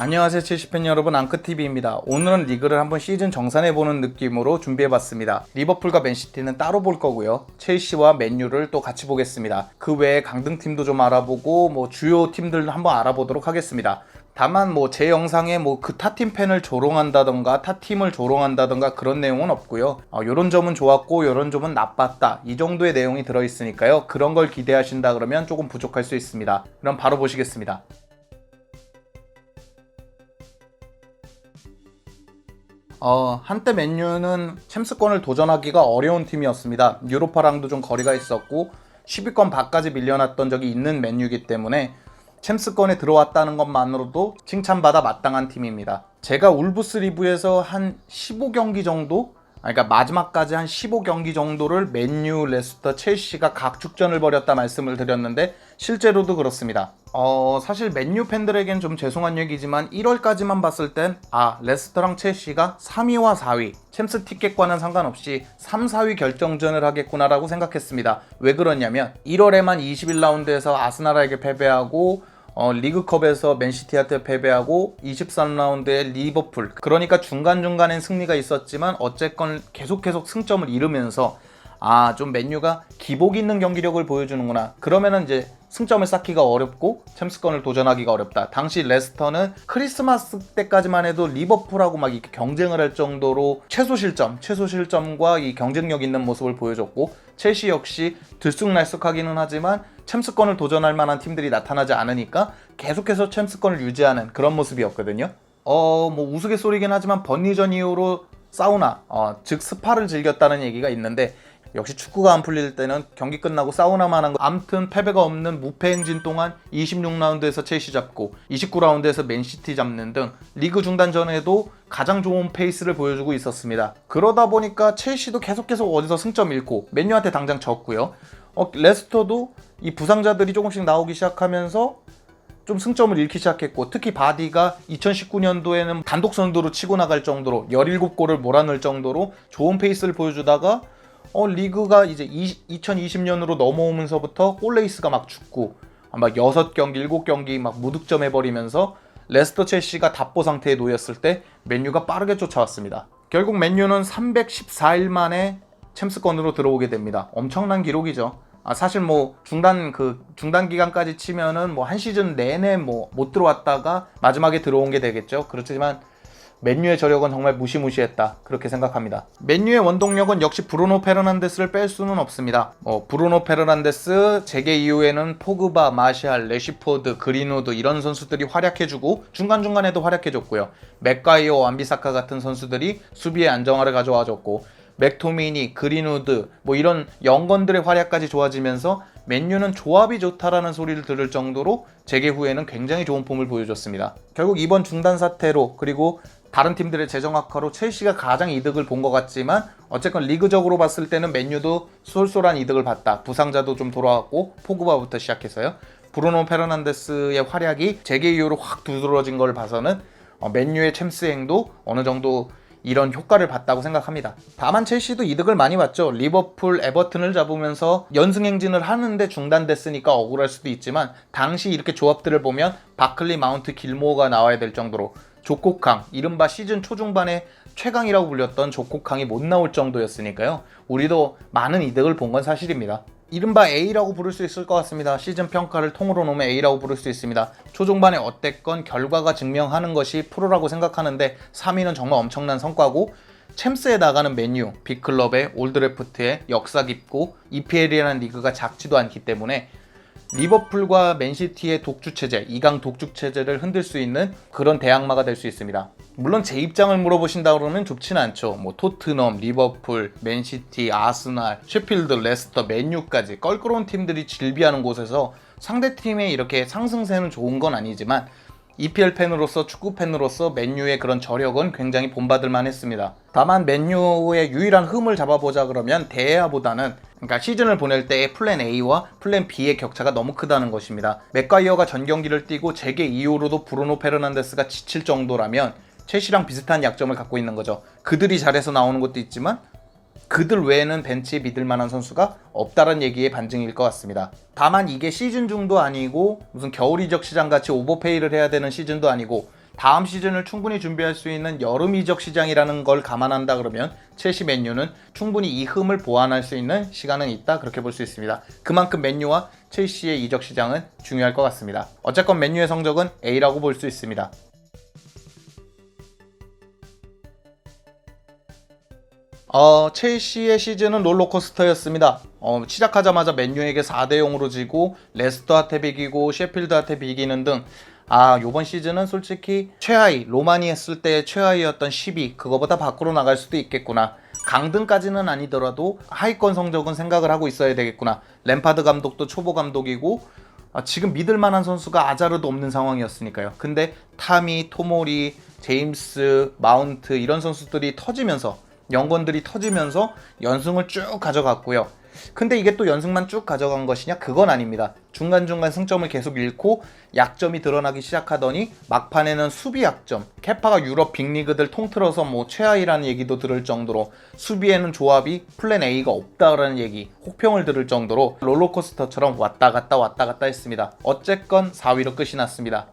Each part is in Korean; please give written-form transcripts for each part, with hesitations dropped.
안녕하세요 첼시팬 여러분, 앙크TV입니다. 오늘은 리그를 한번 시즌 정산해보는 느낌으로 준비해봤습니다. 리버풀과 맨시티는 따로 볼 거고요. 첼시와 맨유를 또 같이 보겠습니다. 그 외에 강등팀도 좀 알아보고 주요 팀들 한번 알아보도록 하겠습니다. 다만 제 영상에 그 타팀 팬을 조롱한다던가 타팀을 조롱한다던가 그런 내용은 없고요. 요런 점은 좋았고 요런 점은 나빴다, 이 정도의 내용이 들어있으니까요. 그런 걸 기대하신다 그러면 조금 부족할 수 있습니다. 그럼 바로 보시겠습니다. 한때 맨유는 챔스권을 도전하기가 어려운 팀이었습니다. 유로파랑도 좀 거리가 있었고 10위권 밖까지 밀려났던 적이 있는 맨유이기 때문에 챔스권에 들어왔다는 것만으로도 칭찬받아 마땅한 팀입니다. 제가 울브스 리뷰에서 한 15경기 정도? 그러니까 마지막까지 한 15경기 정도를 맨유, 레스터, 첼시가 각축전을 벌였다 말씀을 드렸는데 실제로도 그렇습니다. 사실 맨유 팬들에겐 좀 죄송한 얘기지만 1월까지만 봤을 땐 레스터랑 첼시가 3위와 4위 챔스 티켓과는 상관없이 3, 4위 결정전을 하겠구나라고 생각했습니다. 왜 그러냐면 1월에만 21라운드에서 아스날에게 패배하고 리그컵에서 맨시티한테 패배하고 23라운드에 리버풀, 그러니까 중간중간엔 승리가 있었지만 어쨌건 계속 승점을 잃으면서 좀 맨유가 기복 있는 경기력을 보여주는구나, 그러면은 이제 승점을 쌓기가 어렵고 챔스권을 도전하기가 어렵다. 당시 레스터는 크리스마스 때까지만 해도 리버풀하고 막 이렇게 경쟁을 할 정도로 최소 실점과 이 경쟁력 있는 모습을 보여줬고, 첼시 역시 들쑥날쑥하기는 하지만 챔스권을 도전할 만한 팀들이 나타나지 않으니까 계속해서 챔스권을 유지하는 그런 모습이었거든요. 우스갯소리긴 하지만 번리전 이후로 사우나, 즉 스파를 즐겼다는 얘기가 있는데, 역시 축구가 안 풀릴 때는 경기 끝나고 사우나만 한 거. 아무튼 패배가 없는 무패 행진 동안 26라운드에서 첼시 잡고 29라운드에서 맨시티 잡는 등 리그 중단 전에도 가장 좋은 페이스를 보여주고 있었습니다. 그러다 보니까 첼시도 계속 어디서 승점 잃고 맨유한테 당장 졌고요. 레스터도 이 부상자들이 조금씩 나오기 시작하면서 좀 승점을 잃기 시작했고, 특히 바디가 2019년도에는 단독 선두로 치고 나갈 정도로 17골을 몰아넣을 정도로 좋은 페이스를 보여주다가 리그가 이제 2020년으로 넘어오면서부터 골레이스가 막 죽고 막 6경기, 7경기 막 무득점 해버리면서 레스터 첼시가 답보 상태에 놓였을 때 맨유가 빠르게 쫓아왔습니다. 결국 맨유는 314일 만에 챔스권으로 들어오게 됩니다. 엄청난 기록이죠. 사실 중단 기간까지 치면은 한 시즌 내내 못 들어왔다가 마지막에 들어온 게 되겠죠. 그렇지만 맨유의 저력은 정말 무시무시했다, 그렇게 생각합니다. 맨유의 원동력은 역시 브루노 페르난데스를 뺄 수는 없습니다. 브루노 페르난데스 재개 이후에는 포그바, 마샬, 레시포드, 그린우드 이런 선수들이 활약해주고 중간중간에도 활약해줬고요. 맥과이어, 완비사카 같은 선수들이 수비의 안정화를 가져와줬고, 맥토미니, 그린우드 이런 영건들의 활약까지 좋아지면서 맨유는 조합이 좋다라는 소리를 들을 정도로 재개 후에는 굉장히 좋은 폼을 보여줬습니다. 결국 이번 중단 사태로, 그리고 다른 팀들의 재정 악화로 첼시가 가장 이득을 본 것 같지만 어쨌건 리그적으로 봤을 때는 맨유도 쏠쏠한 이득을 봤다. 부상자도 좀 돌아왔고 포그바부터 시작해서요. 브루노 페르난데스의 활약이 재개 이후로 확 두드러진 걸 봐서는 맨유의 챔스행도 어느 정도 이런 효과를 봤다고 생각합니다. 다만 첼시도 이득을 많이 봤죠. 리버풀, 에버튼을 잡으면서 연승 행진을 하는데 중단됐으니까 억울할 수도 있지만, 당시 이렇게 조합들을 보면 바클리, 마운트, 길모어가 나와야 될 정도로 조코캉, 이른바 시즌 초중반에 최강이라고 불렸던 조코캉이 못 나올 정도였으니까요. 우리도 많은 이득을 본 건 사실입니다. 이른바 A라고 부를 수 있을 것 같습니다. 시즌 평가를 통으로 놓으면 A라고 부를 수 있습니다. 초중반에 어땠건 결과가 증명하는 것이 프로라고 생각하는데 3위는 정말 엄청난 성과고, 챔스에 나가는 맨유, 빅클럽의 올드래프트의 역사 깊고 EPL이라는 리그가 작지도 않기 때문에 리버풀과 맨시티의 독주체제, 2강 독주체제를 흔들 수 있는 그런 대항마가 될 수 있습니다. 물론 제 입장을 물어보신다 그러면 좁지는 않죠. 토트넘, 리버풀, 맨시티, 아스날, 셰필드, 레스터, 맨유까지 껄끄러운 팀들이 질비하는 곳에서 상대팀의 이렇게 상승세는 좋은 건 아니지만 EPL 팬으로서, 축구 팬으로서 맨유의 그런 저력은 굉장히 본받을 만했습니다. 다만 맨유의 유일한 흠을 잡아보자 그러면 대회야보다는, 그러니까 시즌을 보낼 때의 플랜 A와 플랜 B의 격차가 너무 크다는 것입니다. 맥과이어가 전 경기를 뛰고 재개 이후로도 브루노 페르난데스가 지칠 정도라면 첼시랑 비슷한 약점을 갖고 있는 거죠. 그들이 잘해서 나오는 것도 있지만 그들 외에는 벤치에 믿을 만한 선수가 없다는 얘기의 반증일 것 같습니다. 다만 이게 시즌 중도 아니고 무슨 겨울 이적 시장 같이 오버페이를 해야 되는 시즌도 아니고 다음 시즌을 충분히 준비할 수 있는 여름 이적 시장이라는 걸 감안한다 그러면 첼시 맨유는 충분히 이 흠을 보완할 수 있는 시간은 있다, 그렇게 볼 수 있습니다. 그만큼 맨유와 첼시의 이적 시장은 중요할 것 같습니다. 어쨌건 맨유의 성적은 A라고 볼 수 있습니다. 첼시의 시즌은 롤러코스터였습니다. 시작하자마자 맨유에게 4대0으로 지고 레스터한테 비기고 셰필드한테 비기는 등 요번 시즌은 솔직히 최하위, 로마니 했을 때 최하위였던 10위, 그거보다 밖으로 나갈 수도 있겠구나. 강등까지는 아니더라도 하위권 성적은 생각을 하고 있어야 되겠구나. 램파드 감독도 초보 감독이고 지금 믿을 만한 선수가 아자르도 없는 상황이었으니까요. 근데 타미, 토모리, 제임스, 마운트 이런 선수들이 터지면서, 영건들이 터지면서 연승을 쭉 가져갔고요. 근데 이게 또 연승만 쭉 가져간 것이냐? 그건 아닙니다. 중간중간 승점을 계속 잃고 약점이 드러나기 시작하더니 막판에는 수비 약점, 케파가 유럽 빅리그들 통틀어서 최하위라는 얘기도 들을 정도로 수비에는 조합이 플랜 A가 없다라는 얘기, 혹평을 들을 정도로 롤러코스터처럼 왔다 갔다 했습니다. 어쨌건 4위로 끝이 났습니다.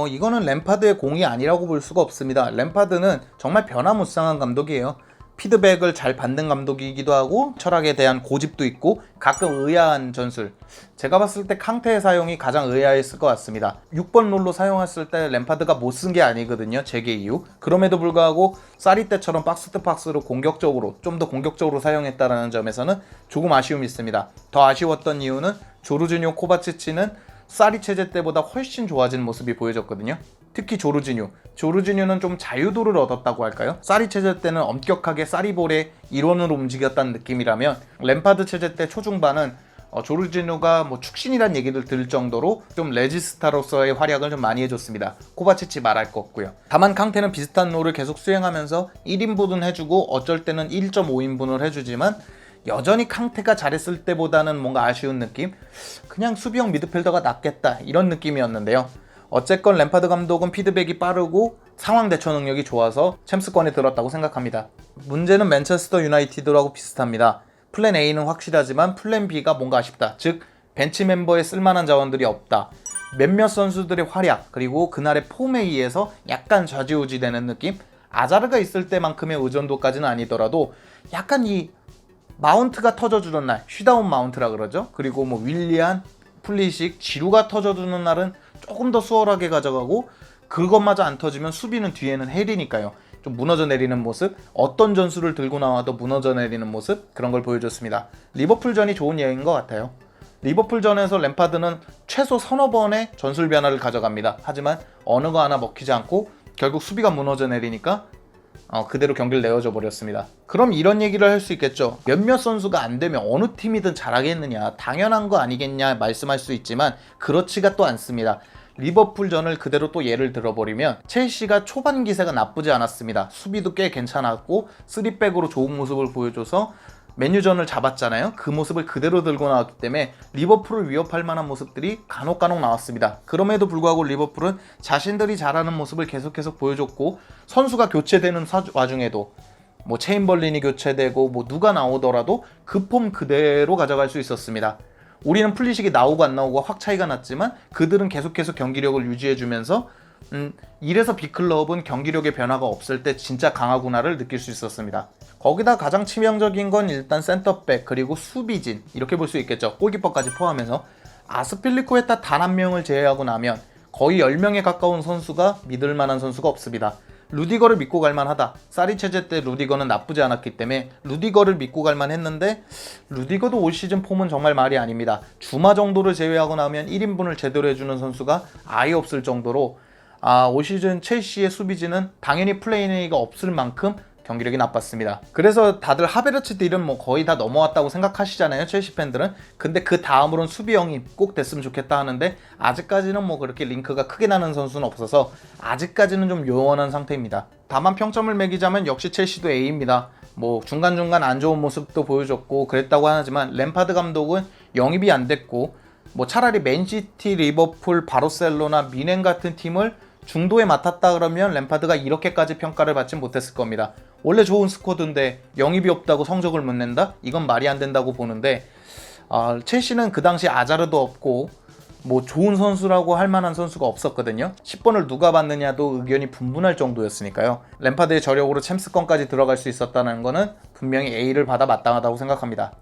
이거는 램파드의 공이 아니라고 볼 수가 없습니다. 램파드는 정말 변화무쌍한 감독이에요. 피드백을 잘 받는 감독이기도 하고 철학에 대한 고집도 있고 가끔 의아한 전술, 제가 봤을 때 캉테의 사용이 가장 의아했을 것 같습니다. 6번 롤로 사용했을 때 램파드가 못 쓴 게 아니거든요, 재개 이후. 그럼에도 불구하고 사리 때처럼 박스 투 박스로 좀 더 공격적으로 사용했다는 점에서는 조금 아쉬움이 있습니다. 더 아쉬웠던 이유는 조르지뇨, 코바치치는 사리 체제 때보다 훨씬 좋아진 모습이 보여졌거든요. 특히 조르지뉴는 좀 자유도를 얻었다고 할까요? 사리 체제 때는 엄격하게 사리볼의 일원으로 움직였다는 느낌이라면 램파드 체제 때 초중반은 조르지뉴가 축신이란 얘기를 들을 정도로 좀 레지스타로서의 활약을 좀 많이 해줬습니다. 코바치치 말할 거 없고요. 다만 캉테는 비슷한 롤을 계속 수행하면서 1인분은 해주고 어쩔 때는 1.5인분을 해주지만 여전히 캉테가 잘했을 때보다는 뭔가 아쉬운 느낌? 그냥 수비형 미드필더가 낫겠다, 이런 느낌이었는데요. 어쨌건 램파드 감독은 피드백이 빠르고 상황 대처 능력이 좋아서 챔스권에 들었다고 생각합니다. 문제는 맨체스터 유나이티드하고 비슷합니다. 플랜 A는 확실하지만 플랜 B가 뭔가 아쉽다. 즉 벤치 멤버에 쓸만한 자원들이 없다. 몇몇 선수들의 활약, 그리고 그날의 폼에 의해서 약간 좌지우지되는 느낌? 아자르가 있을 때만큼의 의존도까지는 아니더라도 약간 이 마운트가 터져주는 날, 쉬다운 마운트라 그러죠. 그리고 윌리안, 플리식, 지루가 터져주는 날은 조금 더 수월하게 가져가고, 그것마저 안 터지면 수비는 뒤에는 헬이니까요. 좀 무너져 내리는 모습, 어떤 전술을 들고 나와도 무너져 내리는 모습, 그런 걸 보여줬습니다. 리버풀전이 좋은 예인 것 같아요. 리버풀전에서 램파드는 최소 서너 번의 전술 변화를 가져갑니다. 하지만 어느 거 하나 먹히지 않고 결국 수비가 무너져 내리니까 그대로 경기를 내어줘 버렸습니다. 그럼 이런 얘기를 할 수 있겠죠. 몇몇 선수가 안 되면 어느 팀이든 잘하겠느냐, 당연한 거 아니겠냐 말씀할 수 있지만 그렇지가 또 않습니다. 리버풀전을 그대로 또 예를 들어버리면 첼시가 초반 기세가 나쁘지 않았습니다. 수비도 꽤 괜찮았고 3백으로 좋은 모습을 보여줘서 맨유전을 잡았잖아요. 그 모습을 그대로 들고 나왔기 때문에 리버풀을 위협할 만한 모습들이 간혹 나왔습니다. 그럼에도 불구하고 리버풀은 자신들이 잘하는 모습을 계속해서 보여줬고, 선수가 교체되는 와중에도 체인벌린이 교체되고 누가 나오더라도 그 폼 그대로 가져갈 수 있었습니다. 우리는 플리식이 나오고 안 나오고 확 차이가 났지만 그들은 계속해서 경기력을 유지해주면서 이래서 빅클럽은 경기력의 변화가 없을 때 진짜 강하구나를 느낄 수 있었습니다. 거기다 가장 치명적인 건 일단 센터백, 그리고 수비진, 이렇게 볼 수 있겠죠. 골키퍼까지 포함해서. 아스필리쿠에타 단 한 명을 제외하고 나면 거의 10명에 가까운 선수가 믿을 만한 선수가 없습니다. 루디거를 믿고 갈만하다. 사리 체제 때 루디거는 나쁘지 않았기 때문에 루디거를 믿고 갈만 했는데, 루디거도 올 시즌 폼은 정말 말이 아닙니다. 주마 정도를 제외하고 나면 1인분을 제대로 해주는 선수가 아예 없을 정도로 올 시즌 첼시의 수비진은 당연히 플레이가 없을 만큼 경기력이 나빴습니다. 그래서 다들 하베르츠 딜은 거의 다 넘어왔다고 생각하시잖아요, 첼시 팬들은. 근데 그 다음으로는 수비형이 꼭 됐으면 좋겠다 하는데 아직까지는 그렇게 링크가 크게 나는 선수는 없어서 아직까지는 좀 요원한 상태입니다. 다만 평점을 매기자면 역시 첼시도 A입니다. 중간중간 안 좋은 모습도 보여줬고 그랬다고 하지만 램파드 감독은 영입이 안 됐고, 차라리 맨시티, 리버풀, 바르셀로나, 미넨 같은 팀을 중도에 맡았다 그러면 램파드가 이렇게까지 평가를 받진 못했을 겁니다. 원래 좋은 스쿼드인데 영입이 없다고 성적을 못 낸다? 이건 말이 안 된다고 보는데, 첼시는 그 당시 아자르도 없고 뭐 좋은 선수라고 할 만한 선수가 없었거든요. 10번을 누가 받느냐도 의견이 분분할 정도였으니까요. 램파드의 저력으로 챔스권까지 들어갈 수 있었다는 거는 분명히 A를 받아 마땅하다고 생각합니다.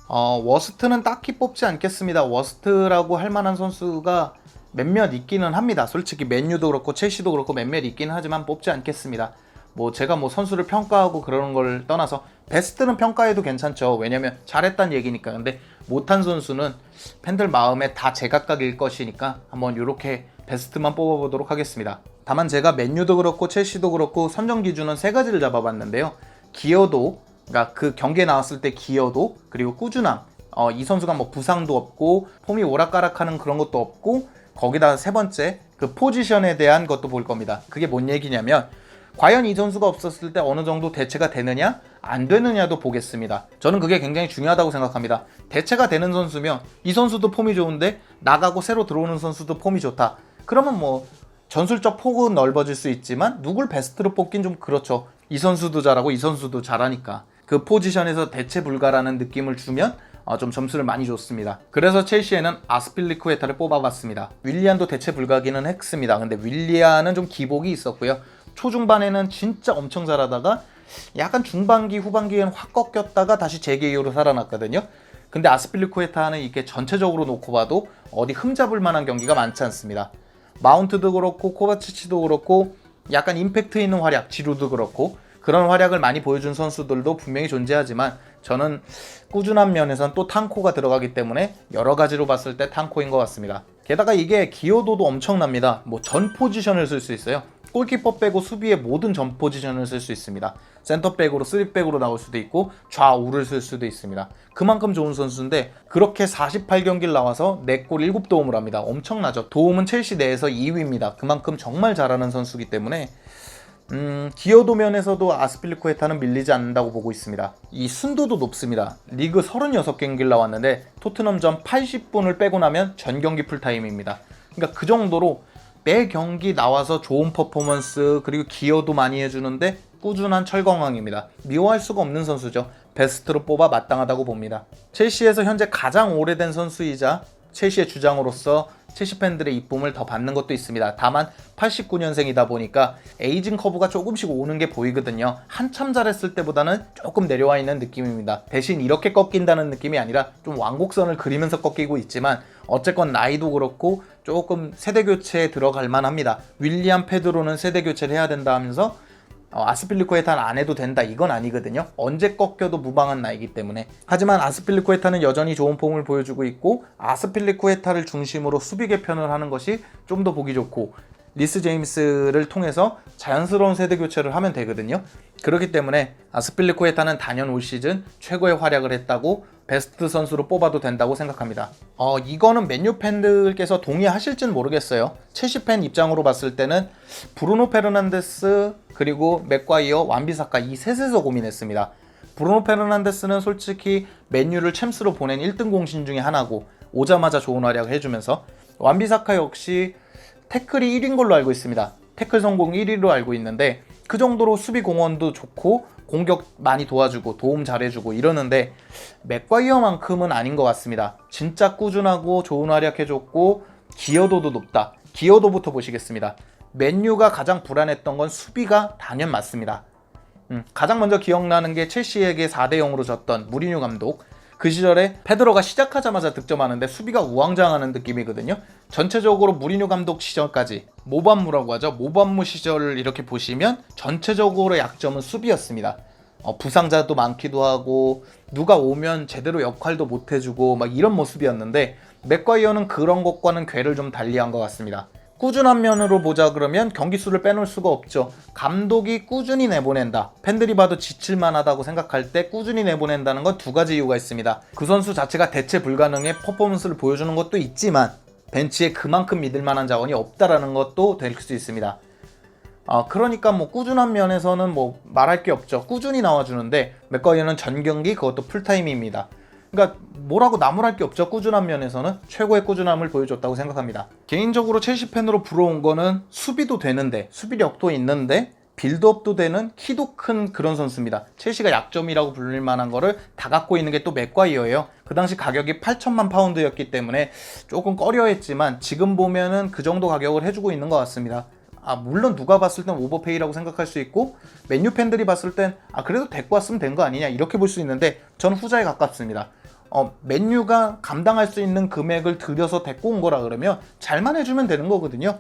워스트는 딱히 뽑지 않겠습니다. 워스트라고 할 만한 선수가 몇몇 있기는 합니다. 솔직히 맨유도 그렇고 첼시도 그렇고 몇몇 있기는 하지만 뽑지 않겠습니다. 뭐 제가 뭐 선수를 평가하고 그러는 걸 떠나서 베스트는 평가해도 괜찮죠. 왜냐면 잘했단 얘기니까. 근데 못한 선수는 팬들 마음에 다 제각각일 것이니까 한번 이렇게 베스트만 뽑아보도록 하겠습니다. 다만 제가 맨유도 그렇고 첼시도 그렇고 선정 기준은 세 가지를 잡아봤는데요. 기여도, 그러니까 그 경기에 나왔을 때 기여도, 그리고 꾸준함. 이 선수가 뭐 부상도 없고 폼이 오락가락하는 그런 것도 없고, 거기다 세 번째 그 포지션에 대한 것도 볼 겁니다. 그게 뭔 얘기냐면 과연 이 선수가 없었을 때 어느 정도 대체가 되느냐 안 되느냐도 보겠습니다. 저는 그게 굉장히 중요하다고 생각합니다. 대체가 되는 선수면 이 선수도 폼이 좋은데 나가고 새로 들어오는 선수도 폼이 좋다. 그러면 뭐 전술적 폭은 넓어질 수 있지만 누굴 베스트로 뽑긴 좀 그렇죠. 이 선수도 잘하고 이 선수도 잘하니까 그 포지션에서 대체 불가라는 느낌을 주면 좀 점수를 많이 줬습니다. 그래서 첼시에는 아스필리쿠에타를 뽑아봤습니다. 윌리안도 대체 불가기는 했습니다. 근데 윌리안은 좀 기복이 있었고요. 초중반에는 진짜 엄청 잘하다가 약간 중반기 후반기에는 확 꺾였다가 다시 재계기로 살아났거든요. 근데 아스필리쿠에타는 이렇게 전체적으로 놓고 봐도 어디 흠잡을 만한 경기가 많지 않습니다. 마운트도 그렇고 코바치치도 그렇고 약간 임팩트 있는 활약, 지루도 그렇고 그런 활약을 많이 보여준 선수들도 분명히 존재하지만 저는 꾸준한 면에선 또 탕코가 들어가기 때문에 여러 가지로 봤을 때 탕코인 것 같습니다. 게다가 이게 기여도도 엄청납니다. 뭐 전 포지션을 쓸 수 있어요. 골키퍼 빼고 수비의 모든 전 포지션을 쓸 수 있습니다. 센터백으로 3백으로 나올 수도 있고 좌우를 쓸 수도 있습니다. 그만큼 좋은 선수인데 그렇게 48경기를 나와서 4골 7도움을 합니다. 엄청나죠. 도움은 첼시 내에서 2위입니다. 그만큼 정말 잘하는 선수이기 때문에 기여도 면에서도 아스필리쿠에타는 밀리지 않는다고 보고 있습니다. 이 순도도 높습니다. 리그 36경기를 나왔는데 토트넘전 80분을 빼고 나면 전 경기 풀타임입니다. 그러니까 그 정도로 매 경기 나와서 좋은 퍼포먼스 그리고 기여도 많이 해주는데 꾸준한 철광왕입니다. 미워할 수가 없는 선수죠. 베스트로 뽑아 마땅하다고 봅니다. 첼시에서 현재 가장 오래된 선수이자 첼시의 주장으로서 첼시 팬들의 이쁨을 더 받는 것도 있습니다. 다만 89년생이다 보니까 에이징 커브가 조금씩 오는 게 보이거든요. 한참 잘했을 때보다는 조금 내려와 있는 느낌입니다. 대신 이렇게 꺾인다는 느낌이 아니라 좀 완곡선을 그리면서 꺾이고 있지만 어쨌건 나이도 그렇고 조금 세대 교체에 들어갈 만합니다. 윌리안 페드로는 세대 교체를 해야 된다 하면서 아스필리쿠에타는 안 해도 된다 이건 아니거든요. 언제 꺾여도 무방한 나이기 때문에. 하지만 아스필리쿠에타는 여전히 좋은 폼을 보여주고 있고 아스필리쿠에타를 중심으로 수비 개편을 하는 것이 좀 더 보기 좋고 리스 제임스를 통해서 자연스러운 세대 교체를 하면 되거든요. 그렇기 때문에 아스필리쿠에타는 단연 올 시즌 최고의 활약을 했다고 베스트 선수로 뽑아도 된다고 생각합니다. 이거는 맨유 팬들께서 동의하실지는 모르겠어요. 첼시 팬 입장으로 봤을 때는 브루노 페르난데스 그리고 맥과이어, 완비사카 이 셋에서 고민했습니다. 브루노 페르난데스는 솔직히 맨유를 챔스로 보낸 1등 공신 중에 하나고 오자마자 좋은 활약을 해주면서 완비사카 역시 태클이 1위인 걸로 알고 있습니다. 태클 성공 1위로 알고 있는데 그 정도로 수비 공헌도 좋고 공격 많이 도와주고 도움 잘해주고 이러는데 맥과이어만큼은 아닌 것 같습니다. 진짜 꾸준하고 좋은 활약해줬고 기여도도 높다. 기여도부터 보시겠습니다. 맨유가 가장 불안했던 건 수비가 단연 맞습니다. 가장 먼저 기억나는 게 첼시에게 4대0으로 졌던 무리뉴 감독. 그 시절에 페드로가 시작하자마자 득점하는데 수비가 우왕좌왕하는 느낌이거든요. 전체적으로 무리뉴 감독 시절까지 모반무라고 하죠. 모반무 시절을 이렇게 보시면 전체적으로 약점은 수비였습니다. 부상자도 많기도 하고 누가 오면 제대로 역할도 못 해주고 막 이런 모습이었는데 맥과이어는 그런 것과는 궤를 좀 달리한 것 같습니다. 꾸준한 면으로 보자 그러면 경기 수를 빼놓을 수가 없죠. 감독이 꾸준히 내보낸다. 팬들이 봐도 지칠만하다고 생각할 때 꾸준히 내보낸다는 건 두 가지 이유가 있습니다. 그 선수 자체가 대체 불가능의 퍼포먼스를 보여주는 것도 있지만 벤치에 그만큼 믿을 만한 자원이 없다라는 것도 될 수 있습니다. 그러니까 뭐 꾸준한 면에서는 뭐 말할 게 없죠. 꾸준히 나와주는데 맥과이어는 전 경기 그것도 풀타임입니다. 그러니까 뭐라고 나무랄 게 없죠. 꾸준한 면에서는 최고의 꾸준함을 보여줬다고 생각합니다. 개인적으로 첼시 팬으로 부러운 거는 수비도 되는데 수비력도 있는데 빌드업도 되는 키도 큰 그런 선수입니다. 첼시가 약점이라고 불릴 만한 거를 다 갖고 있는 게 또 맥과이어예요. 그 당시 가격이 8천만 파운드였기 때문에 조금 꺼려했지만 지금 보면은 그 정도 가격을 해주고 있는 것 같습니다. 물론 누가 봤을 땐 오버페이라고 생각할 수 있고 맨유 팬들이 봤을 땐 그래도 데리고 왔으면 된 거 아니냐 이렇게 볼 수 있는데 저는 후자에 가깝습니다. 맨유가 감당할 수 있는 금액을 들여서 데리고 온 거라 그러면 잘만 해주면 되는 거거든요.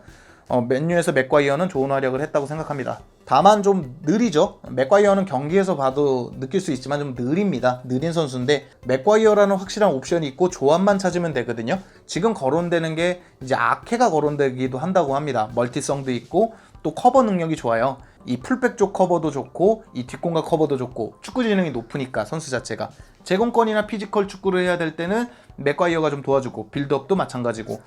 맨유에서 맥과이어는 좋은 활약을 했다고 생각합니다. 다만 좀 느리죠. 맥과이어는 경기에서 봐도 느낄 수 있지만 좀 느립니다. 느린 선수인데 맥과이어라는 확실한 옵션이 있고 조합만 찾으면 되거든요. 지금 거론되는 게 이제 아케가 거론되기도 한다고 합니다. 멀티성도 있고 또 커버 능력이 좋아요. 이 풀백 쪽 커버도 좋고 이 뒷공간 커버도 좋고 축구 지능이 높으니까 선수 자체가 제공권이나 피지컬 축구를 해야 될 때는 맥과이어가 좀 도와주고 빌드업도 마찬가지고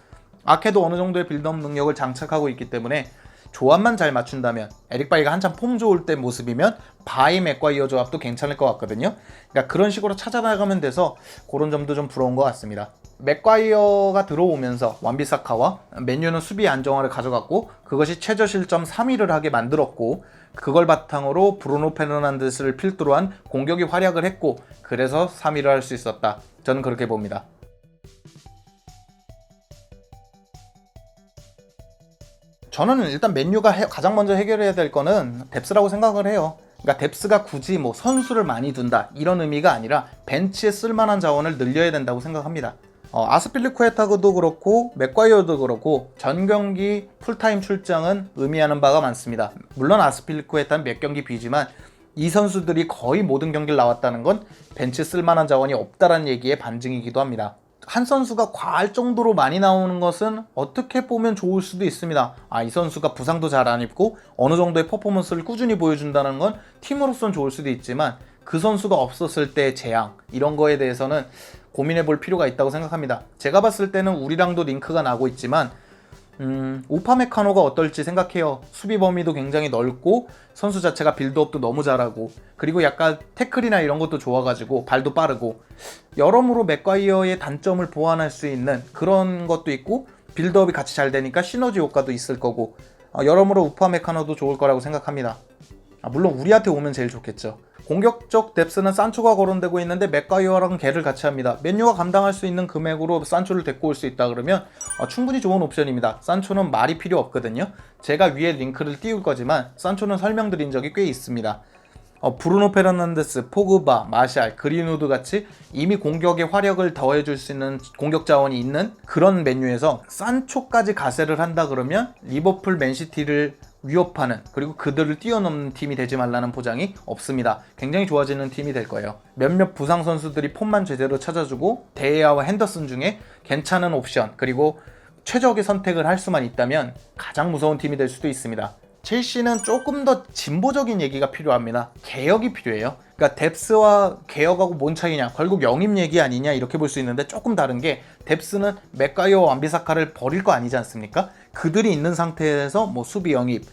아케도 어느 정도의 빌드업 능력을 장착하고 있기 때문에 조합만 잘 맞춘다면 에릭 바이가 한참 폼 좋을 때 모습이면 바이 맥과이어 조합도 괜찮을 것 같거든요. 그러니까 그런 식으로 찾아나가면 돼서 그런 점도 좀 부러운 것 같습니다. 맥과이어가 들어오면서 완비사카와 맨유는 수비 안정화를 가져갔고 그것이 최저 실점 3위를 하게 만들었고 그걸 바탕으로 브루노 페르난데스를 필두로 한 공격이 활약을 했고 그래서 3위를 할 수 있었다. 저는 그렇게 봅니다. 저는 일단 맨유가 가장 먼저 해결해야 될 거는 뎁스라고 생각을 해요. 그러니까 뎁스가 굳이 뭐 선수를 많이 둔다 이런 의미가 아니라 벤치에 쓸만한 자원을 늘려야 된다고 생각합니다. 아스필리쿠에타도 그렇고 맥과이어도 그렇고 전 경기 풀타임 출장은 의미하는 바가 많습니다. 물론 아스필리쿠에타는 몇 경기 비지만 이 선수들이 거의 모든 경기를 나왔다는 건 벤치에 쓸만한 자원이 없다라는 얘기의 반증이기도 합니다. 한 선수가 과할 정도로 많이 나오는 것은 어떻게 보면 좋을 수도 있습니다. 이 선수가 부상도 잘 안 입고 어느 정도의 퍼포먼스를 꾸준히 보여준다는 건 팀으로서는 좋을 수도 있지만 그 선수가 없었을 때의 재앙 이런 거에 대해서는 고민해 볼 필요가 있다고 생각합니다. 제가 봤을 때는 우리랑도 링크가 나고 있지만 우파메카노가 어떨지 생각해요. 수비 범위도 굉장히 넓고 선수 자체가 빌드업도 너무 잘하고 그리고 약간 태클이나 이런 것도 좋아가지고 발도 빠르고 여러모로 맥과이어의 단점을 보완할 수 있는 그런 것도 있고 빌드업이 같이 잘 되니까 시너지 효과도 있을 거고 여러모로 우파메카노도 좋을 거라고 생각합니다. 물론 우리한테 오면 제일 좋겠죠. 공격적 뎁스는 산초가 거론되고 있는데 맥과이어랑 걔를 같이 합니다. 맨유가 감당할 수 있는 금액으로 산초를 데리고 올 수 있다 그러면 충분히 좋은 옵션입니다. 산초는 말이 필요 없거든요. 제가 위에 링크를 띄울 거지만 산초는 설명드린 적이 꽤 있습니다. 브루노 페르난데스, 포그바, 마샬, 그린우드 같이 이미 공격에 화력을 더해줄 수 있는 공격 자원이 있는 그런 맨유에서 산초까지 가세를 한다 그러면 리버풀, 맨시티를 위협하는 그리고 그들을 뛰어넘는 팀이 되지 말라는 보장이 없습니다. 굉장히 좋아지는 팀이 될 거예요. 몇몇 부상 선수들이 폼만 제대로 찾아주고 데이아와 핸더슨 중에 괜찮은 옵션 그리고 최적의 선택을 할 수만 있다면 가장 무서운 팀이 될 수도 있습니다. 첼시는 조금 더 진보적인 얘기가 필요합니다. 개혁이 필요해요. 그러니까 뎁스와 개혁하고 뭔 차이냐 결국 영입 얘기 아니냐 이렇게 볼 수 있는데 조금 다른 게 뎁스는 맥과이어와 완비사카를 버릴 거 아니지 않습니까? 그들이 있는 상태에서 뭐 수비 영입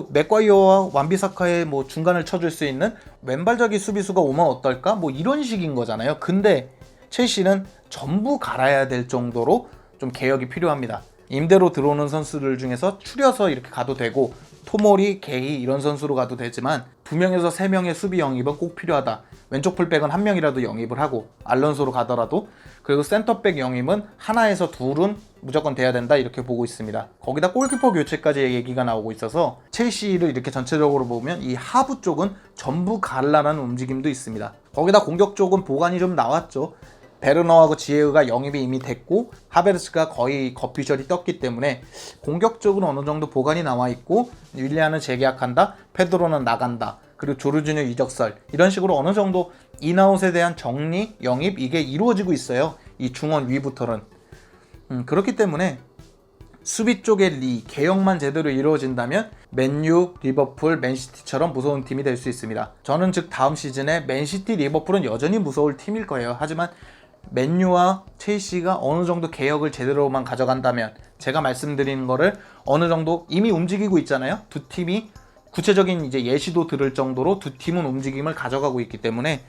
맥과이어와 완비사카의 중간을 쳐줄 수 있는 왼발적인 수비수가 오면 어떨까? 이런 식인 거잖아요. 근데 첼시는 전부 갈아야 될 정도로 좀 개혁이 필요합니다. 임대로 들어오는 선수들 중에서 추려서 이렇게 가도 되고 토모리, 게이 이런 선수로 가도 되지만 2명에서 3명의 수비 영입은 꼭 필요하다. 왼쪽 풀백은 1명이라도 영입을 하고 알론소로 가더라도 그리고 센터백 영입은 하나에서 둘은 무조건 돼야 된다 이렇게 보고 있습니다. 거기다 골키퍼 교체까지 얘기가 나오고 있어서 첼시를 이렇게 전체적으로 보면 이 하부 쪽은 전부 갈라라는 움직임도 있습니다. 거기다 공격 쪽은 보관이 좀 나왔죠. 베르너하고 지에우가 영입이 이미 됐고 하베르츠가 거의 거피셜이 떴기 때문에 공격적으로 어느 정도 보관이 나와 있고 윌리안은 재계약한다, 페드로는 나간다, 그리고 조르지뉴 이적설 이런 식으로 어느 정도 인아웃에 대한 정리, 영입 이게 이루어지고 있어요. 이 중원 위부터는 그렇기 때문에 수비 쪽의 개혁만 제대로 이루어진다면 맨유, 리버풀, 맨시티처럼 무서운 팀이 될 수 있습니다. 저는 즉 다음 시즌에 맨시티, 리버풀은 여전히 무서울 팀일 거예요. 하지만 맨유와 첼시가 어느 정도 개혁을 제대로만 가져간다면 제가 말씀드린 거를 어느 정도 이미 움직이고 있잖아요. 두 팀이 구체적인 이제 예시도 들을 정도로 두 팀은 움직임을 가져가고 있기 때문에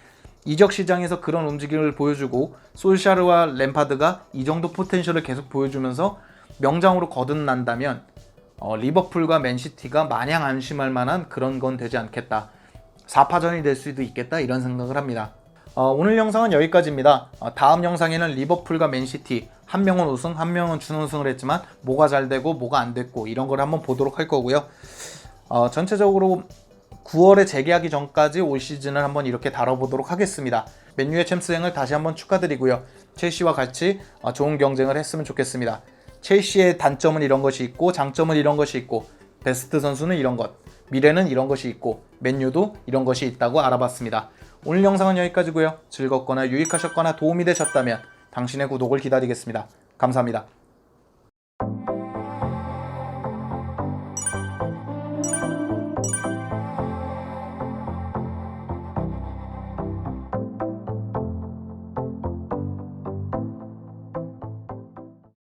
이적 시장에서 그런 움직임을 보여주고 솔샤르와 램파드가 이 정도 포텐셜을 계속 보여주면서 명장으로 거듭난다면 리버풀과 맨시티가 마냥 안심할 만한 그런 건 되지 않겠다. 4파전이 될 수도 있겠다 이런 생각을 합니다. 오늘 영상은 여기까지입니다. 다음 영상에는 리버풀과 맨시티 한 명은 우승, 한 명은 준우승을 했지만 뭐가 잘 되고 뭐가 안 됐고 이런 걸 한번 보도록 할 거고요. 전체적으로 9월에 재계하기 전까지 올 시즌을 한번 이렇게 다뤄보도록 하겠습니다. 맨유의 챔스행을 다시 한번 축하드리고요. 첼시와 같이 좋은 경쟁을 했으면 좋겠습니다. 첼시의 단점은 이런 것이 있고 장점은 이런 것이 있고 베스트 선수는 이런 것, 미래는 이런 것이 있고 맨유도 이런 것이 있다고 알아봤습니다. 오늘 영상은 여기까지고요. 즐겁거나 유익하셨거나 도움이 되셨다면 당신의 구독을 기다리겠습니다. 감사합니다.